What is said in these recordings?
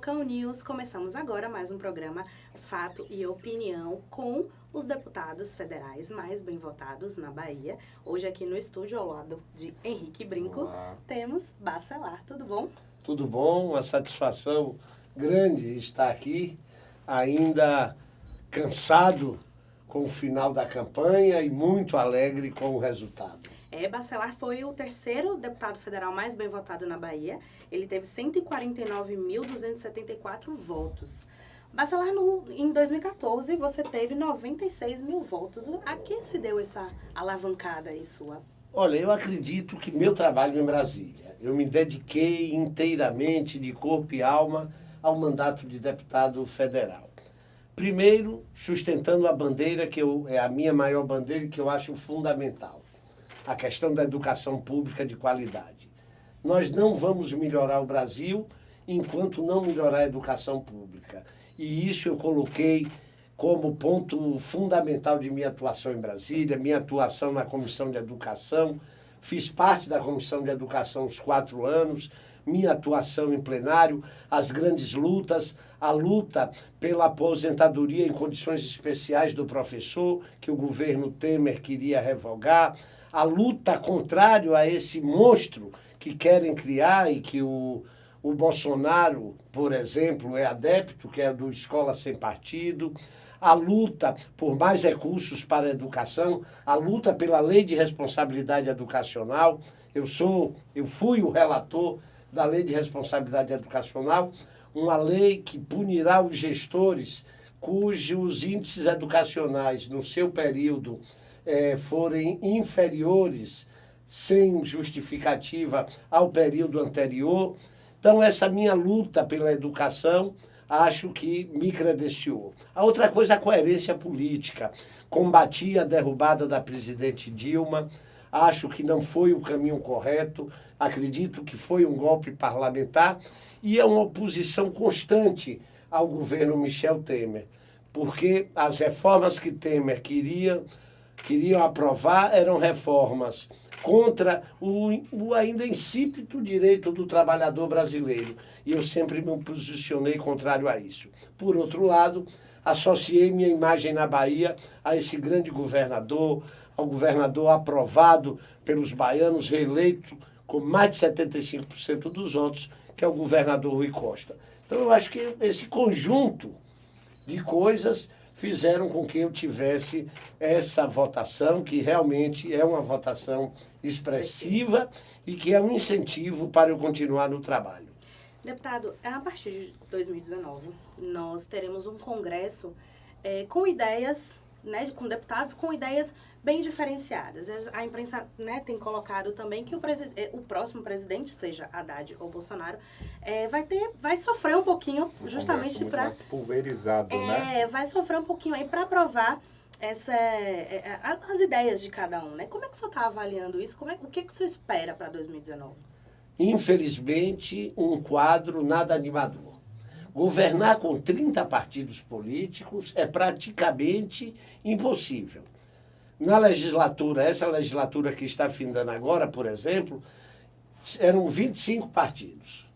Furacão News. Começamos agora mais um programa Fato e Opinião com os deputados federais mais bem votados na Bahia. Hoje aqui no estúdio, ao lado de Henrique Brinco, temos Bacelar. Tudo bom? Tudo bom, uma satisfação grande estar aqui, ainda cansado com o final da campanha e muito alegre com o resultado. Bacelar foi o terceiro deputado federal mais bem votado na Bahia. Ele teve 149.274 votos. Bacelar, em 2014, você teve 96 mil votos. A que se deu essa alavancada aí sua? Olha, eu acredito que meu trabalho em Brasília, eu me dediquei inteiramente, de corpo e alma, ao mandato de deputado federal. Primeiro, sustentando a bandeira, é a minha maior bandeira e que eu acho fundamental. A questão da educação pública de qualidade. Nós não vamos melhorar o Brasil enquanto não melhorar a educação pública. E isso eu coloquei como ponto fundamental de minha atuação em Brasília, minha atuação na Comissão de Educação. Fiz parte da Comissão de Educação uns 4 anos, minha atuação em plenário, as grandes lutas, a luta pela aposentadoria em condições especiais do professor, que o governo Temer queria revogar, a luta contrária a esse monstro que querem criar e que o Bolsonaro, por exemplo, é adepto, que é do Escola Sem Partido, a luta por mais recursos para a educação, a luta pela Lei de Responsabilidade Educacional. Eu fui o relator da Lei de Responsabilidade Educacional, uma lei que punirá os gestores cujos índices educacionais no seu período forem inferiores, sem justificativa, ao período anterior. Então, essa minha luta pela educação, acho que me credenciou. A outra coisa é a coerência política. Combati a derrubada da presidente Dilma, acho que não foi o caminho correto, acredito que foi um golpe parlamentar e é uma oposição constante ao governo Michel Temer, porque as reformas que Temer queriam aprovar eram reformas contra o ainda insípido direito do trabalhador brasileiro. E eu sempre me posicionei contrário a isso. Por outro lado, associei minha imagem na Bahia a esse grande governador, ao governador aprovado pelos baianos, reeleito com mais de 75% dos votos, que é o governador Rui Costa. Então, eu acho que esse conjunto de coisas fizeram com que eu tivesse essa votação, que realmente é uma votação expressiva e que é um incentivo para eu continuar no trabalho. Deputado, a partir de 2019, nós teremos um congresso com ideias, com deputados com ideias bem diferenciadas. A imprensa tem colocado também que o próximo presidente, seja Haddad ou Bolsonaro, vai sofrer um pouquinho justamente para... mais pulverizado, né? Vai sofrer um pouquinho aí para aprovar as ideias de cada um, né? Como é que o senhor está avaliando isso? O que o senhor espera para 2019? Infelizmente, um quadro nada animador. Governar com 30 partidos políticos é praticamente impossível. Na legislatura, essa legislatura que está findando agora, por exemplo, eram 25 partidos.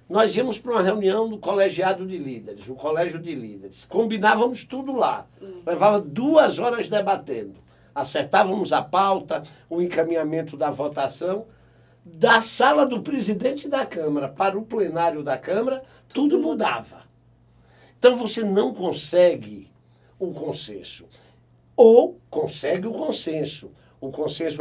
Nós íamos para uma reunião do colegiado de líderes, o colégio de líderes. Combinávamos tudo lá. Levava 2 horas debatendo. Acertávamos a pauta, o encaminhamento da votação. Da sala do presidente da Câmara para o plenário da Câmara, tudo mudava. Então você não consegue o consenso. Ou consegue o consenso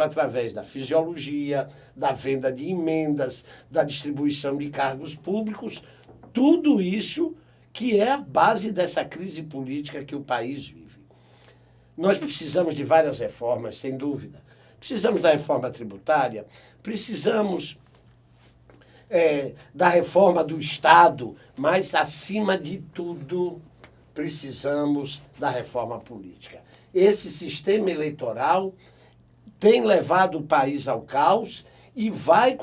através da fisiologia, da venda de emendas, da distribuição de cargos públicos, tudo isso que é a base dessa crise política que o país vive. Nós precisamos de várias reformas, sem dúvida. Precisamos da reforma tributária, precisamos da reforma do Estado, mas, acima de tudo, precisamos da reforma política. Esse sistema eleitoral tem levado o país ao caos e vai,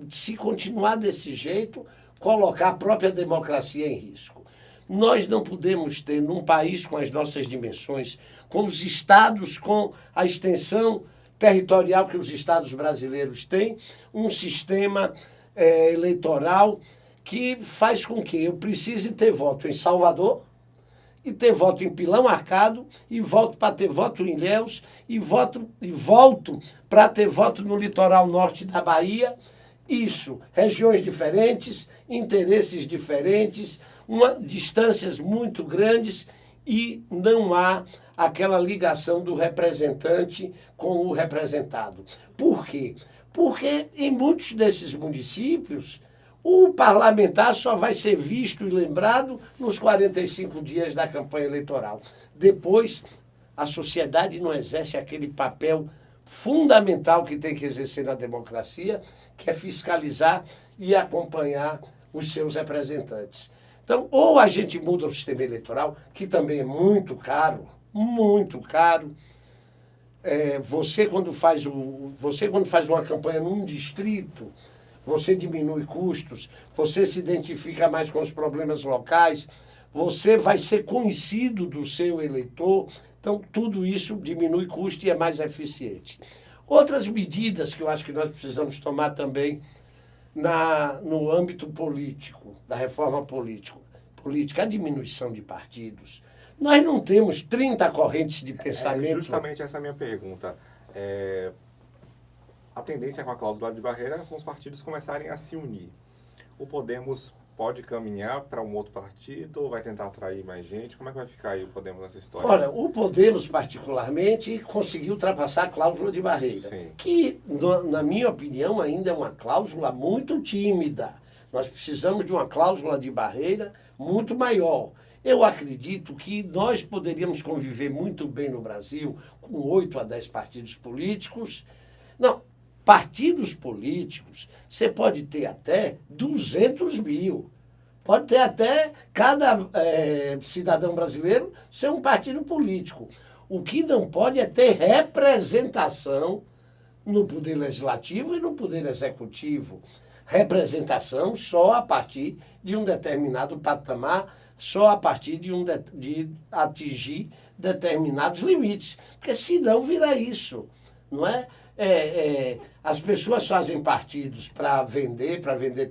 se continuar desse jeito, colocar a própria democracia em risco. Nós não podemos ter, num país com as nossas dimensões, com os estados, com a extensão territorial que os estados brasileiros têm, um sistema eleitoral que faz com que eu precise ter voto em Salvador, e ter voto em Pilão Arcado, e volto para ter voto em Ilhéus, e volto para ter voto no litoral norte da Bahia. Isso, regiões diferentes, interesses diferentes, distâncias muito grandes, e não há aquela ligação do representante com o representado. Por quê? Porque em muitos desses municípios, o parlamentar só vai ser visto e lembrado nos 45 dias da campanha eleitoral. Depois, a sociedade não exerce aquele papel fundamental que tem que exercer na democracia, que é fiscalizar e acompanhar os seus representantes. Então, ou a gente muda o sistema eleitoral, que também é muito caro, muito caro. Você quando faz uma campanha num distrito, você diminui custos, você se identifica mais com os problemas locais, você vai ser conhecido do seu eleitor, então tudo isso diminui custo e é mais eficiente. Outras medidas que eu acho que nós precisamos tomar também no âmbito político, da reforma política, a diminuição de partidos. Nós não temos 30 correntes de pensamento. Justamente essa é a minha pergunta. A tendência com a cláusula de barreira são os partidos começarem a se unir. O Podemos pode caminhar para um outro partido ou vai tentar atrair mais gente? Como é que vai ficar aí o Podemos nessa história? Olha, o Podemos, particularmente, conseguiu ultrapassar a cláusula de barreira, Sim. Que, na minha opinião, ainda é uma cláusula muito tímida. Nós precisamos de uma cláusula de barreira muito maior. Eu acredito que nós poderíamos conviver muito bem no Brasil com 8 a 10 partidos políticos. Não, partidos políticos, você pode ter até 200 mil. Pode ter até cada cidadão brasileiro ser um partido político. O que não pode é ter representação no Poder Legislativo e no Poder Executivo. Representação só a partir de um determinado patamar, só a partir de atingir determinados limites. Porque senão vira isso, não é? As pessoas fazem partidos para vender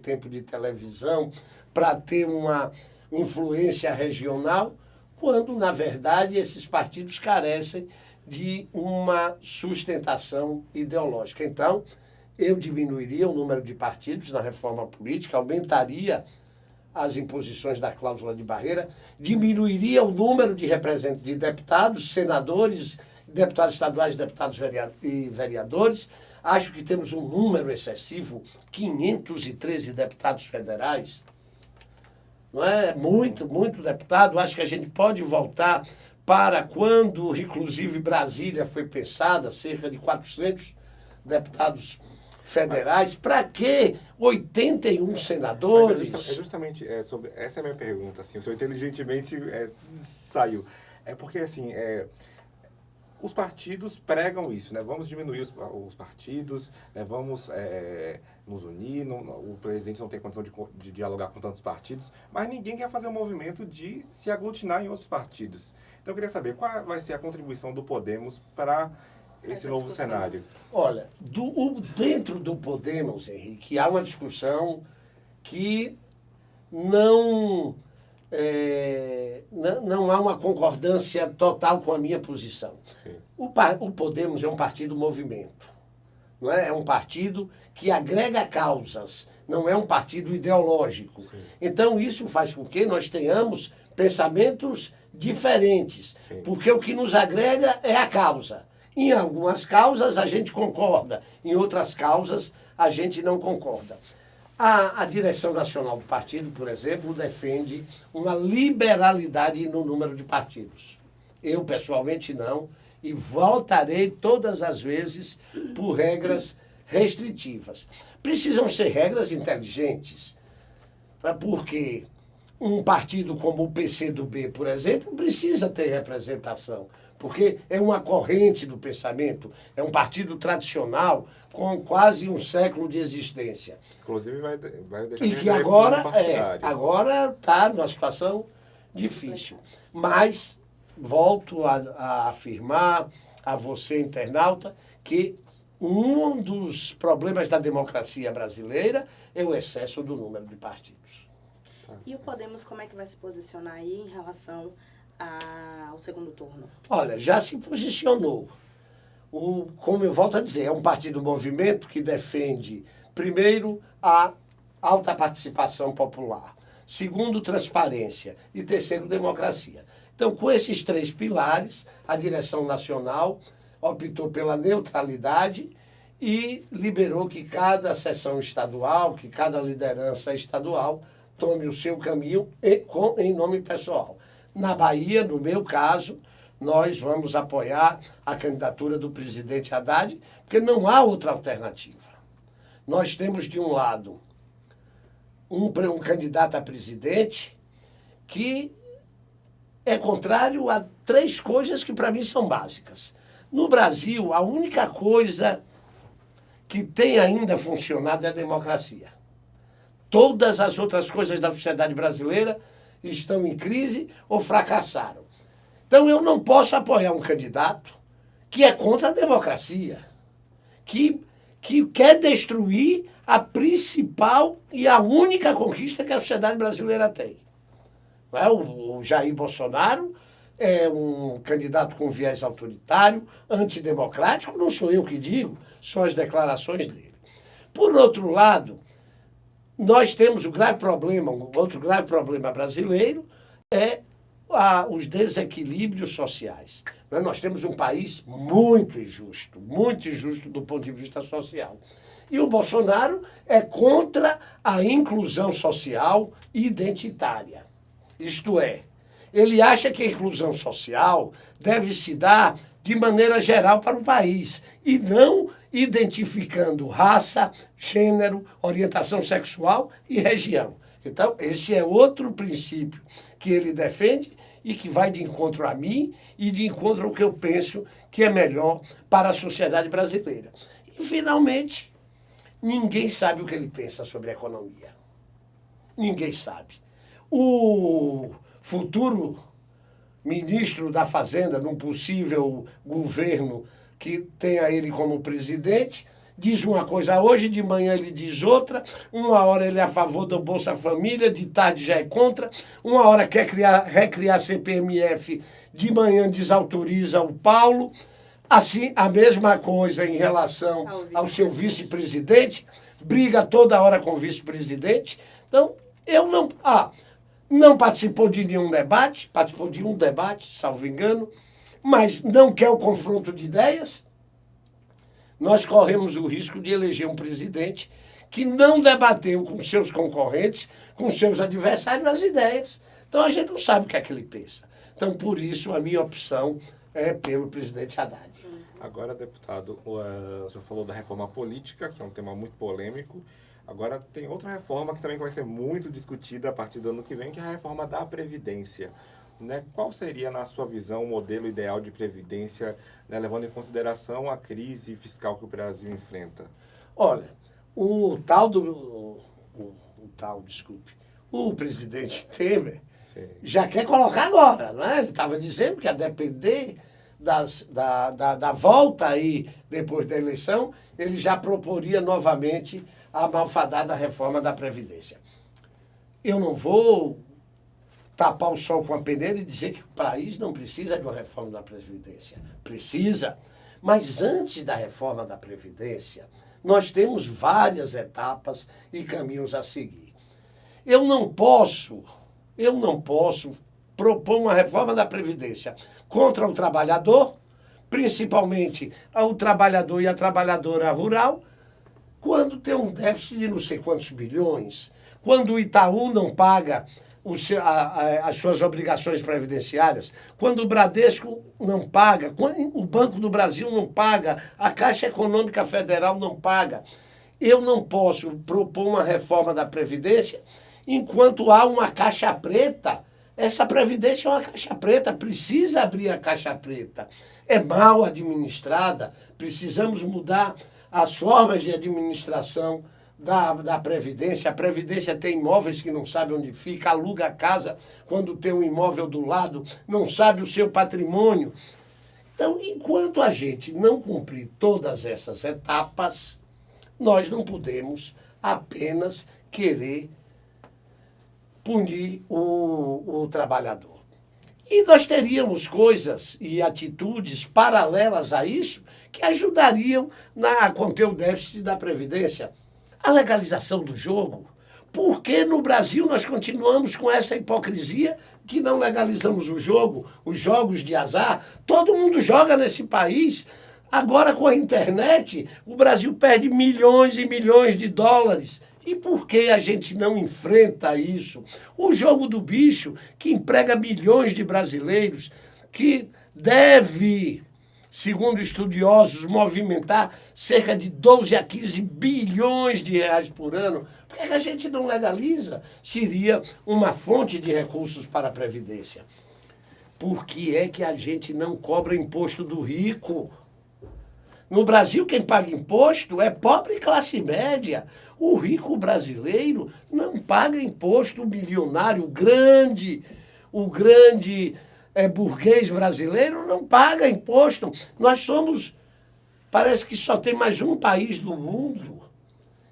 tempo de televisão, para ter uma influência regional, quando, na verdade, esses partidos carecem de uma sustentação ideológica. Então, eu diminuiria o número de partidos na reforma política, aumentaria as imposições da cláusula de barreira, diminuiria o número de deputados, senadores, deputados estaduais, deputados e vereadores. Acho que temos um número excessivo, 513 deputados federais. Não é? Muito deputado. Acho que a gente pode voltar para quando, inclusive, Brasília foi pensada, cerca de 400 deputados federais. Para que 81 senadores? Justamente sobre essa é a minha pergunta. Assim, o senhor inteligentemente saiu. É porque, assim, os partidos pregam isso, né? Vamos diminuir os partidos, né? Vamos nos unir, o presidente não tem condição de dialogar com tantos partidos, mas ninguém quer fazer um movimento de se aglutinar em outros partidos. Então eu queria saber qual vai ser a contribuição do Podemos para esse novo cenário. Olha, dentro do Podemos, Henrique, há uma discussão que não há uma concordância total com a minha posição. Sim. O Podemos é um partido movimento, não é? É um partido que agrega causas, não é um partido ideológico. Sim. Então, isso faz com que nós tenhamos pensamentos diferentes, Sim. porque o que nos agrega é a causa. Em algumas causas a gente concorda, em outras causas a gente não concorda. A direção nacional do partido, por exemplo, defende uma liberalidade no número de partidos. Eu, pessoalmente, não, e voltarei todas as vezes por regras restritivas. Precisam ser regras inteligentes, porque um partido como o PCdoB, por exemplo, precisa ter representação, porque é uma corrente do pensamento, é um partido tradicional com quase um século de existência. Inclusive vai deixar E que agora está numa situação difícil. Mas volto a afirmar a você, internauta, que um dos problemas da democracia brasileira é o excesso do número de partidos. E o Podemos, como é que vai se posicionar aí em relação ao segundo turno? Olha, já se posicionou. Como eu volto a dizer, é um partido movimento que defende, primeiro, a alta participação popular, segundo, transparência e terceiro, democracia. Então, com esses 3 pilares, a direção nacional optou pela neutralidade e liberou que cada seção estadual, que cada liderança estadual tome o seu caminho em nome pessoal. Na Bahia, no meu caso, nós vamos apoiar a candidatura do presidente Haddad, porque não há outra alternativa. Nós temos, de um lado, um candidato a presidente que é contrário a 3 coisas que, para mim, são básicas. No Brasil, a única coisa que tem ainda funcionado é a democracia. Todas as outras coisas da sociedade brasileira estão em crise ou fracassaram. Então, eu não posso apoiar um candidato que é contra a democracia, que quer destruir a principal e a única conquista que a sociedade brasileira tem. O Jair Bolsonaro é um candidato com viés autoritário, antidemocrático, não sou eu que digo, são as declarações dele. Por outro lado, nós temos um outro grave problema brasileiro é os desequilíbrios sociais. Nós temos um país muito injusto do ponto de vista social. E o Bolsonaro é contra a inclusão social identitária. Isto é, ele acha que a inclusão social deve se dar de maneira geral para o país e não identificando raça, gênero, orientação sexual e região. Então, esse é outro princípio que ele defende e que vai de encontro a mim e de encontro ao que eu penso que é melhor para a sociedade brasileira. E, finalmente, ninguém sabe o que ele pensa sobre a economia. Ninguém sabe. O futuro ministro da Fazenda, num possível governo que tenha ele como presidente, diz uma coisa hoje, de manhã ele diz outra, uma hora ele é a favor do Bolsa Família, de tarde já é contra, uma hora quer recriar CPMF, de manhã desautoriza o Paulo. Assim, a mesma coisa em relação ao seu vice-presidente, briga toda hora com o vice-presidente. Então, eu não participou de nenhum debate, participou de um debate, salvo engano, mas não quer o confronto de ideias. Nós corremos o risco de eleger um presidente que não debateu com seus concorrentes, com seus adversários, as ideias. Então, a gente não sabe o que é que ele pensa. Então, por isso, a minha opção é pelo presidente Haddad. Agora, deputado, o senhor falou da reforma política, que é um tema muito polêmico. Agora, tem outra reforma que também vai ser muito discutida a partir do ano que vem, que é a reforma da Previdência. Né? Qual seria, na sua visão, o modelo ideal de Previdência, né, levando em consideração a crise fiscal que o Brasil enfrenta? Olha, o presidente Temer já quer colocar agora, não é? Ele estava dizendo que, a depender da volta aí, depois da eleição, ele já proporia novamente a malfadada reforma da Previdência. Eu não vou tapar o sol com a peneira e dizer que o país não precisa de uma reforma da Previdência. Precisa. Mas antes da reforma da Previdência, nós temos várias etapas e caminhos a seguir. Eu não posso propor uma reforma da Previdência contra o trabalhador, principalmente o trabalhador e a trabalhadora rural, quando tem um déficit de não sei quantos bilhões, quando o Itaú não paga as suas obrigações previdenciárias, quando o Bradesco não paga, quando o Banco do Brasil não paga, a Caixa Econômica Federal não paga. Eu não posso propor uma reforma da Previdência enquanto há uma caixa preta. Essa Previdência é uma caixa preta, precisa abrir a caixa preta. É mal administrada, precisamos mudar as formas de administração da Previdência. A Previdência tem imóveis que não sabe onde fica, aluga a casa quando tem um imóvel do lado, não sabe o seu patrimônio. Então, enquanto a gente não cumprir todas essas etapas, nós não podemos apenas querer punir o trabalhador. E nós teríamos coisas e atitudes paralelas a isso que ajudariam a conter o déficit da Previdência. A legalização do jogo. Por que no Brasil nós continuamos com essa hipocrisia que não legalizamos o jogo, os jogos de azar? Todo mundo joga nesse país. Agora, com a internet, o Brasil perde milhões e milhões de dólares. E por que a gente não enfrenta isso? O jogo do bicho, que emprega milhões de brasileiros, que deve, segundo estudiosos, movimentar cerca de 12 a 15 bilhões de reais por ano. Por que a gente não legaliza? Seria uma fonte de recursos para a Previdência. Por que é que a gente não cobra imposto do rico? No Brasil, quem paga imposto é pobre e classe média. O rico brasileiro não paga imposto. O milionário, o grande burguês brasileiro não paga imposto. Nós somos, parece que só tem mais um país do mundo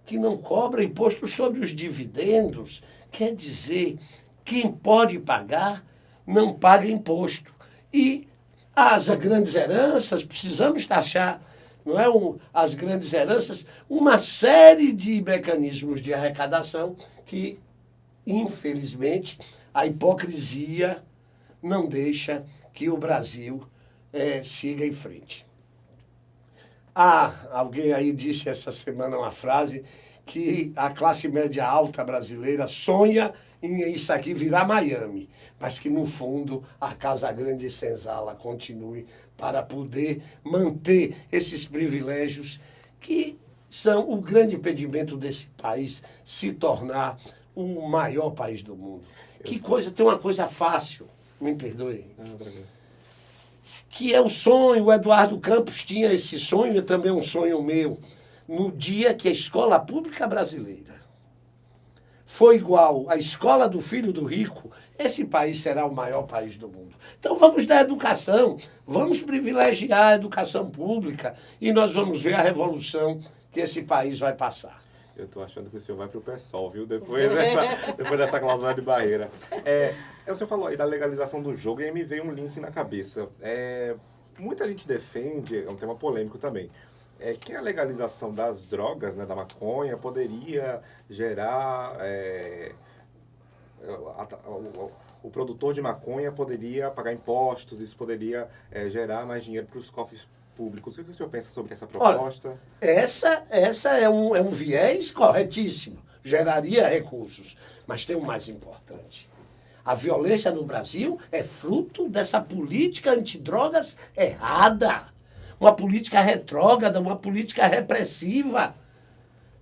que não cobra imposto sobre os dividendos. Quer dizer, quem pode pagar não paga imposto. E as grandes heranças, precisamos taxar, não é, as grandes heranças, uma série de mecanismos de arrecadação que, infelizmente, a hipocrisia não deixa que o Brasil siga em frente. Alguém aí disse essa semana uma frase que a classe média alta brasileira sonha em isso aqui virar Miami, mas que, no fundo, a Casa Grande e Senzala continue para poder manter esses privilégios que são o grande impedimento desse país se tornar o maior país do mundo. Tem uma coisa fácil, me perdoe, que é o sonho. O Eduardo Campos tinha esse sonho, e também um sonho meu, no dia que a escola pública brasileira foi igual à escola do filho do rico, esse país será o maior país do mundo. Então vamos dar educação, vamos privilegiar a educação pública e nós vamos ver a revolução que esse país vai passar. Eu estou achando que o senhor vai para o PSOL, viu? Depois dessa cláusula de barreira. O senhor falou aí da legalização do jogo e aí me veio um link na cabeça. Muita gente defende, é um tema polêmico também, que a legalização das drogas, né, da maconha, poderia gerar... o produtor de maconha poderia pagar impostos, isso poderia gerar mais dinheiro para os cofres públicos. O que o senhor pensa sobre essa proposta? Olha, essa é um viés corretíssimo, geraria recursos. Mas tem o mais importante. A violência no Brasil é fruto dessa política antidrogas errada. Uma política retrógrada, uma política repressiva.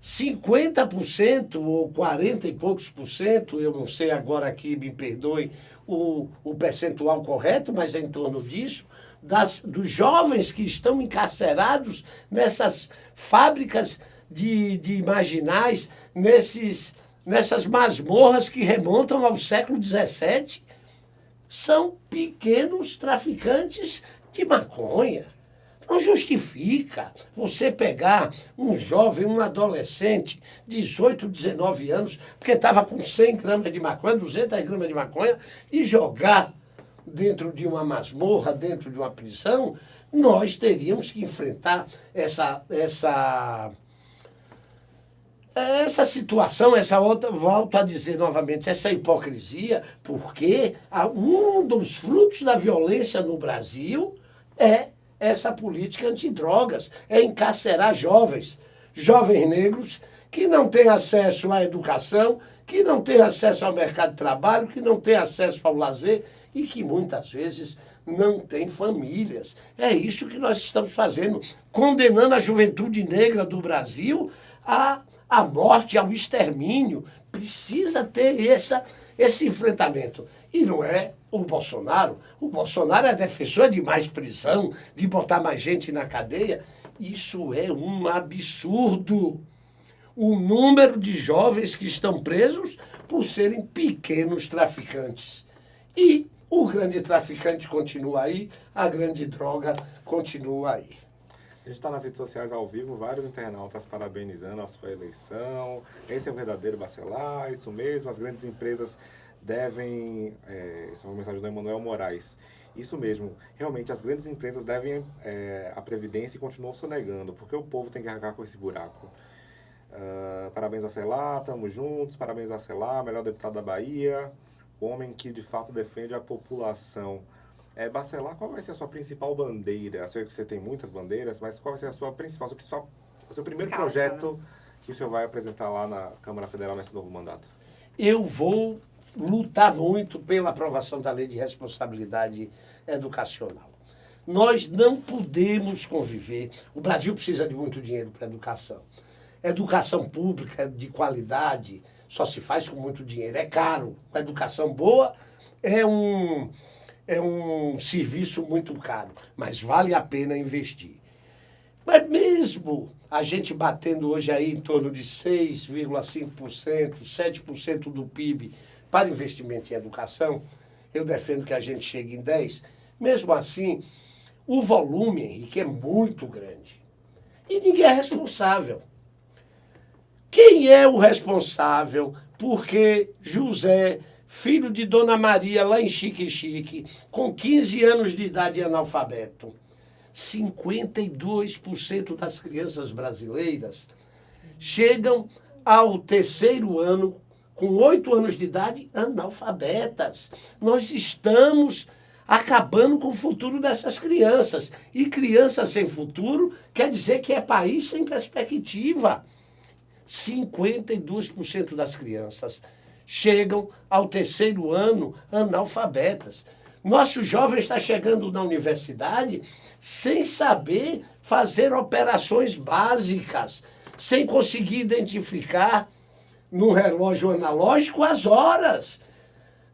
50% ou 40 e poucos por cento, eu não sei agora aqui, me perdoe o percentual correto, mas é em torno disso, dos jovens que estão encarcerados nessas fábricas de marginais, nessas masmorras que remontam ao século XVII, são pequenos traficantes de maconha. Não justifica você pegar um jovem, um adolescente, 18, 19 anos, porque estava com 100 gramas de maconha, 200 gramas de maconha, e jogar dentro de uma masmorra, dentro de uma prisão. Nós teríamos que enfrentar essa situação, volto a dizer novamente, essa hipocrisia, porque um dos frutos da violência no Brasil é essa política antidrogas, é encarcerar jovens negros que não têm acesso à educação, que não têm acesso ao mercado de trabalho, que não têm acesso ao lazer e que muitas vezes não têm famílias. É isso que nós estamos fazendo, condenando a juventude negra do Brasil à morte, ao extermínio. Precisa ter esse enfrentamento. E não é o Bolsonaro. O Bolsonaro é defensor de mais prisão, de botar mais gente na cadeia. Isso é um absurdo. O número de jovens que estão presos por serem pequenos traficantes. E o grande traficante continua aí, a grande droga continua aí. A gente está nas redes sociais ao vivo, vários internautas parabenizando a sua eleição. Esse é o verdadeiro Bacelar, isso mesmo, as grandes empresas devem... essa é uma mensagem do Emanuel Moraes. Isso mesmo, realmente as grandes empresas devem a Previdência e continuam sonegando, porque o povo tem que arcar com esse buraco. Parabéns a Celar, tamo juntos, parabéns a Celar, melhor deputado da Bahia, o homem que de fato defende a população. Bacelar, qual vai ser a sua principal bandeira? Eu sei que você tem muitas bandeiras, mas qual vai ser a sua principal, o seu primeiro projeto que o senhor vai apresentar lá na Câmara Federal nesse novo mandato? Eu vou lutar muito pela aprovação da Lei de Responsabilidade Educacional. Nós não podemos conviver. O Brasil precisa de muito dinheiro para a educação. Educação pública de qualidade só se faz com muito dinheiro. É caro. A educação boa é um serviço muito caro, mas vale a pena investir. Mas mesmo a gente batendo hoje aí em torno de 6,5%, 7% do PIB para investimento em educação, eu defendo que a gente chegue em 10%. Mesmo assim, o volume, Henrique, é muito grande. E ninguém é responsável. Quem é o responsável porque José, filho de Dona Maria, lá em Xique-Xique, com 15 anos de idade e analfabeto, 52% das crianças brasileiras chegam ao terceiro ano, com 8 anos de idade, analfabetas. Nós estamos acabando com o futuro dessas crianças. E criança sem futuro quer dizer que é país sem perspectiva. 52% das crianças chegam ao terceiro ano analfabetas. Nosso jovem está chegando na universidade sem saber fazer operações básicas, sem conseguir identificar no relógio analógico as horas.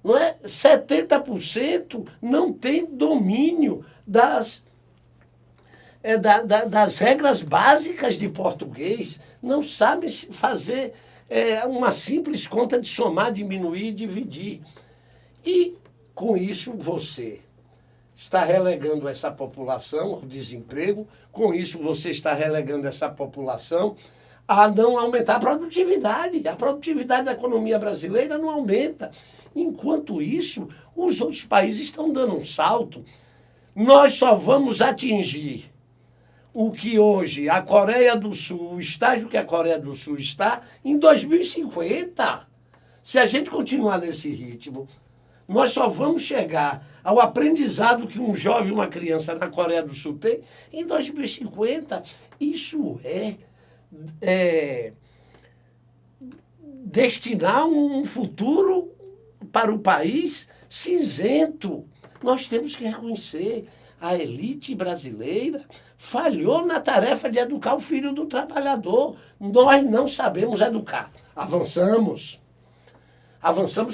Não é? 70% não tem domínio das regras básicas de português, não sabe fazer uma simples conta de somar, diminuir e dividir. E, com isso, você está relegando essa população ao desemprego, com isso você está relegando essa população a não aumentar a produtividade. A produtividade da economia brasileira não aumenta. Enquanto isso, os outros países estão dando um salto. Nós só vamos atingir o que hoje a Coreia do Sul, o estágio que a Coreia do Sul está, em 2050. Se a gente continuar nesse ritmo, nós só vamos chegar ao aprendizado que um jovem, uma criança na Coreia do Sul tem em 2050. Isso é destinar um futuro para o país cinzento. Nós temos que reconhecer, a elite brasileira falhou na tarefa de educar o filho do trabalhador. Nós não sabemos educar. Avançamos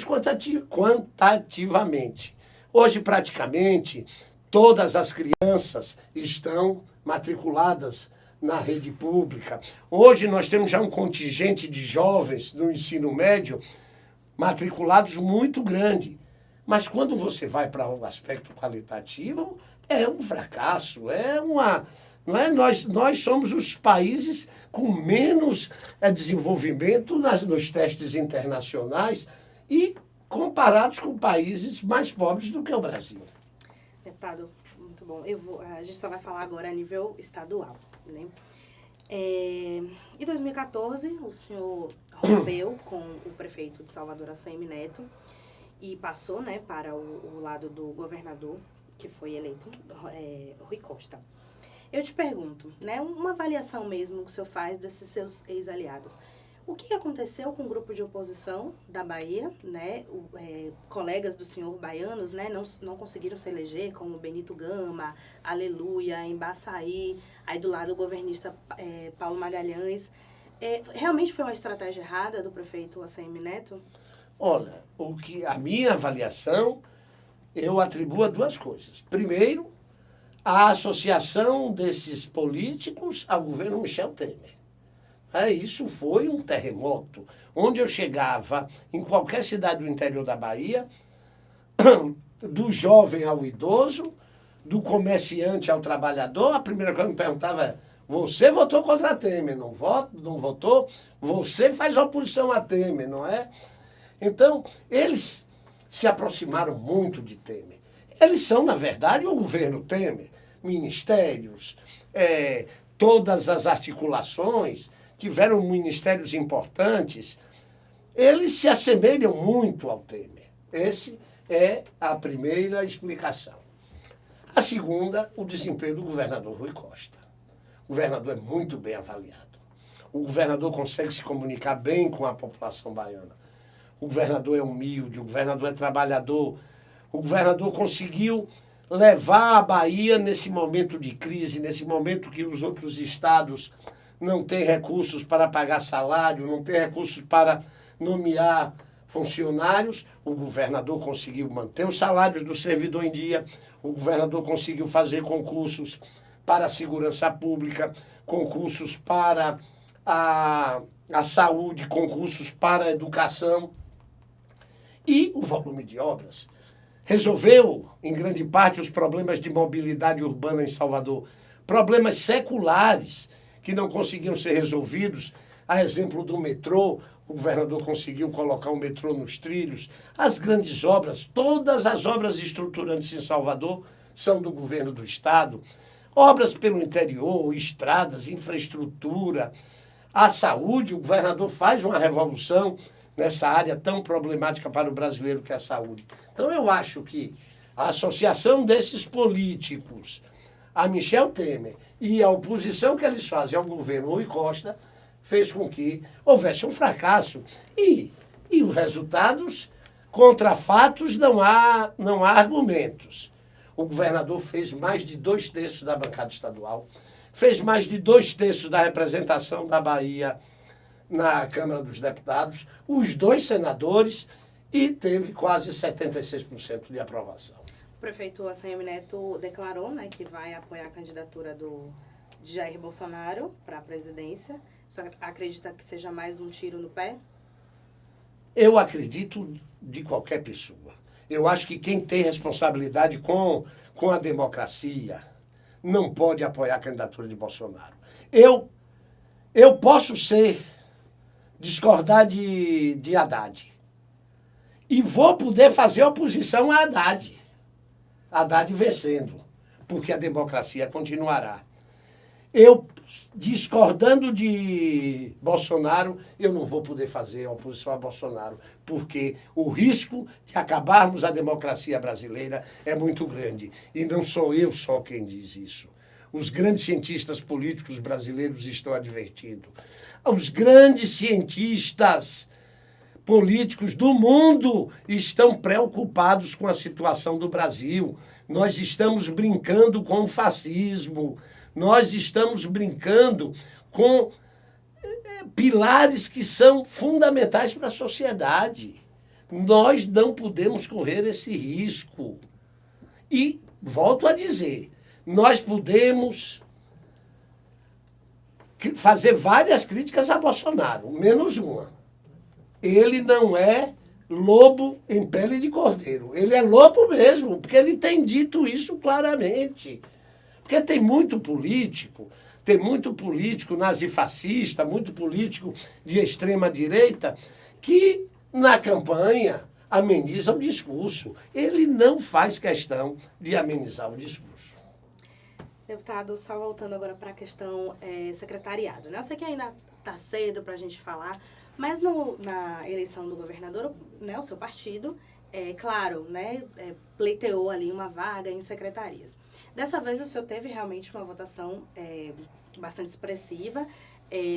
quantitativamente. Hoje, praticamente, todas as crianças estão matriculadas na rede pública. Hoje, nós temos já um contingente de jovens no ensino médio matriculados muito grande. Mas quando você vai para o aspecto qualitativo, é um fracasso, não é? Nós somos os países com menos desenvolvimento nos testes internacionais e comparados com países mais pobres do que o Brasil. Deputado, muito bom. A gente só vai falar agora a nível estadual, né? Em 2014, o senhor rompeu com o prefeito de Salvador, ACM Neto, e passou, né, para o lado do governador, que foi eleito, Rui Costa. Eu te pergunto, né, uma avaliação mesmo que o senhor faz desses seus ex-aliados. O que aconteceu com o grupo de oposição da Bahia, né, colegas do senhor baianos, né, não conseguiram se eleger, como Benito Gama, Aleluia, Embaçaí, aí do lado o governista Paulo Magalhães. Realmente foi uma estratégia errada do prefeito ACM Neto? Olha, a minha avaliação, eu atribuo a duas coisas. Primeiro, a associação desses políticos ao governo Michel Temer. Isso foi um terremoto. Onde eu chegava, em qualquer cidade do interior da Bahia, do jovem ao idoso, do comerciante ao trabalhador, a primeira coisa que me perguntava era: você votou contra Temer, não votou? Você faz oposição a Temer, não é? Então, eles se aproximaram muito de Temer. Eles são, na verdade, o governo Temer. Ministérios, todas as articulações, tiveram ministérios importantes. Eles se assemelham muito ao Temer. Essa é a primeira explicação. A segunda, o desempenho do governador Rui Costa. O governador é muito bem avaliado. O governador consegue se comunicar bem com a população baiana. O governador é humilde, o governador é trabalhador. O governador conseguiu levar a Bahia nesse momento de crise, nesse momento que os outros estados não têm recursos para pagar salário, não têm recursos para nomear funcionários. O governador conseguiu manter os salários do servidor em dia. O governador conseguiu fazer concursos para a segurança pública, concursos para a saúde, concursos para a educação. E o volume de obras resolveu, em grande parte, os problemas de mobilidade urbana em Salvador. Problemas seculares que não conseguiam ser resolvidos. A exemplo do metrô, o governador conseguiu colocar o metrô nos trilhos. As grandes obras, todas as obras estruturantes em Salvador são do governo do estado. Obras pelo interior, estradas, infraestrutura, a saúde. O governador faz uma revolução nessa área tão problemática para o brasileiro que é a saúde. Então eu acho que a associação desses políticos a Michel Temer e a oposição que eles fazem ao governo Rui Costa fez com que houvesse um fracasso. E os resultados, contra fatos, não há argumentos. O governador fez mais de 2/3 da bancada estadual, fez mais de 2/3 da representação da Bahia na Câmara dos Deputados, os 2 senadores, e teve quase 76% de aprovação. O prefeito ACM Neto declarou, né, que vai apoiar a candidatura de Jair Bolsonaro para a presidência. Você acredita que seja mais um tiro no pé? Eu acredito de qualquer pessoa. Eu acho que quem tem responsabilidade com a democracia não pode apoiar a candidatura de Bolsonaro. Eu posso discordar de Haddad. E vou poder fazer oposição a Haddad. Haddad vencendo, porque a democracia continuará. Eu, discordando de Bolsonaro, eu não vou poder fazer oposição a Bolsonaro, porque o risco de acabarmos a democracia brasileira é muito grande. E não sou eu só quem diz isso. Os grandes cientistas políticos brasileiros estão advertindo. Os grandes cientistas políticos do mundo estão preocupados com a situação do Brasil. Nós estamos brincando com o fascismo. Nós estamos brincando com pilares que são fundamentais para a sociedade. Nós não podemos correr esse risco. E, volto a dizer, nós podemos fazer várias críticas a Bolsonaro, menos uma. Ele não é lobo em pele de cordeiro. Ele é lobo mesmo, porque ele tem dito isso claramente. Porque tem muito político nazifascista, muito político de extrema-direita, que na campanha ameniza o discurso. Ele não faz questão de amenizar o discurso. Deputado, só voltando agora para a questão secretariado, né? Eu sei que ainda está cedo para a gente falar, mas na eleição do governador, né, o seu partido, claro, né, pleiteou ali uma vaga em secretarias. Dessa vez o senhor teve realmente uma votação bastante expressiva.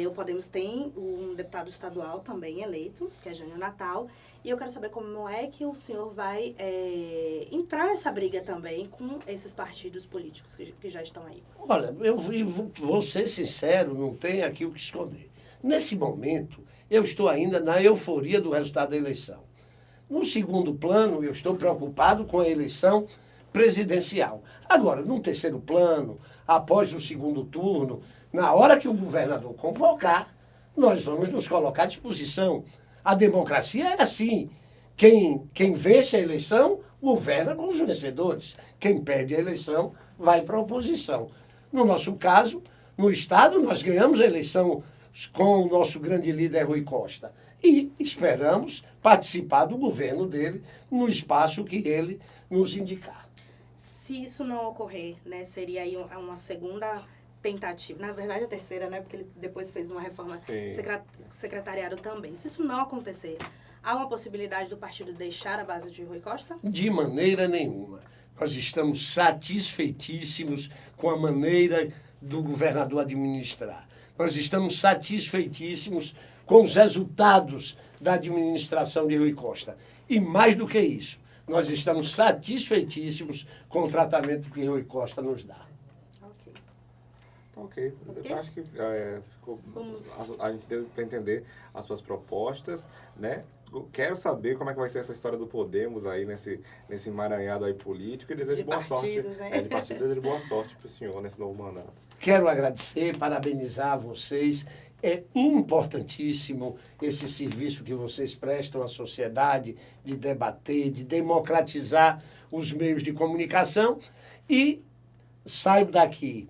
O Podemos tem um deputado estadual também eleito, que é Jânio Natal, e eu quero saber como é que o senhor vai entrar nessa briga também com esses partidos políticos que já estão aí. Olha, eu vou ser sincero, não tem aqui o que esconder. Nesse momento, eu estou ainda na euforia do resultado da eleição. No segundo plano, eu estou preocupado com a eleição presidencial. Agora, num terceiro plano, após o segundo turno, na hora que o governador convocar, nós vamos nos colocar à disposição. A democracia é assim. Quem vence a eleição, governa com os vencedores. Quem perde a eleição, vai para a oposição. No nosso caso, no Estado, nós ganhamos a eleição com o nosso grande líder Rui Costa. E esperamos participar do governo dele no espaço que ele nos indicar. Se isso não ocorrer, né, seria aí uma segunda tentativa. Na verdade, a terceira, né, porque ele depois fez uma reforma secretariado também. Se isso não acontecer, há uma possibilidade do partido deixar a base de Rui Costa? De maneira nenhuma. Nós estamos satisfeitíssimos com a maneira do governador administrar. Nós estamos satisfeitíssimos com os resultados da administração de Rui Costa. E mais do que isso, nós estamos satisfeitíssimos com o tratamento que Rui Costa nos dá. Ok. Eu acho que a gente deu para entender as suas propostas, né? Quero saber como é que vai ser essa história do Podemos aí nesse emaranhado aí político e desejo boa sorte. Né? De partido, desejo boa sorte para o senhor nesse novo mandato. Quero agradecer, parabenizar vocês. É importantíssimo esse serviço que vocês prestam à sociedade, de debater, de democratizar os meios de comunicação. E saio daqui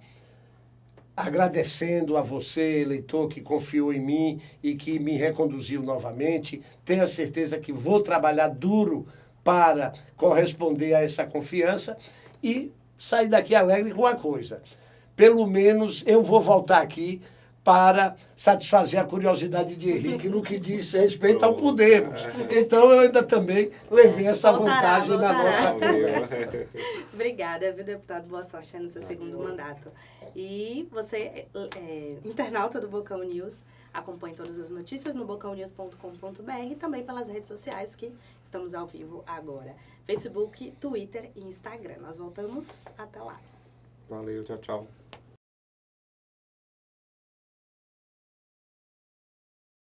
agradecendo a você, eleitor, que confiou em mim e que me reconduziu novamente. Tenha certeza que vou trabalhar duro para corresponder a essa confiança e sair daqui alegre com uma coisa. Pelo menos eu vou voltar aqui para satisfazer a curiosidade de Henrique no que diz respeito ao Podemos. Então, eu ainda também levei essa vantagem na nossa conversa. Obrigada, viu, deputado? Boa sorte no seu segundo mandato. E você, internauta do Bocão News, acompanhe todas as notícias no bocãonews.com.br e também pelas redes sociais que estamos ao vivo agora. Facebook, Twitter e Instagram. Nós voltamos até lá. Valeu, tchau, tchau.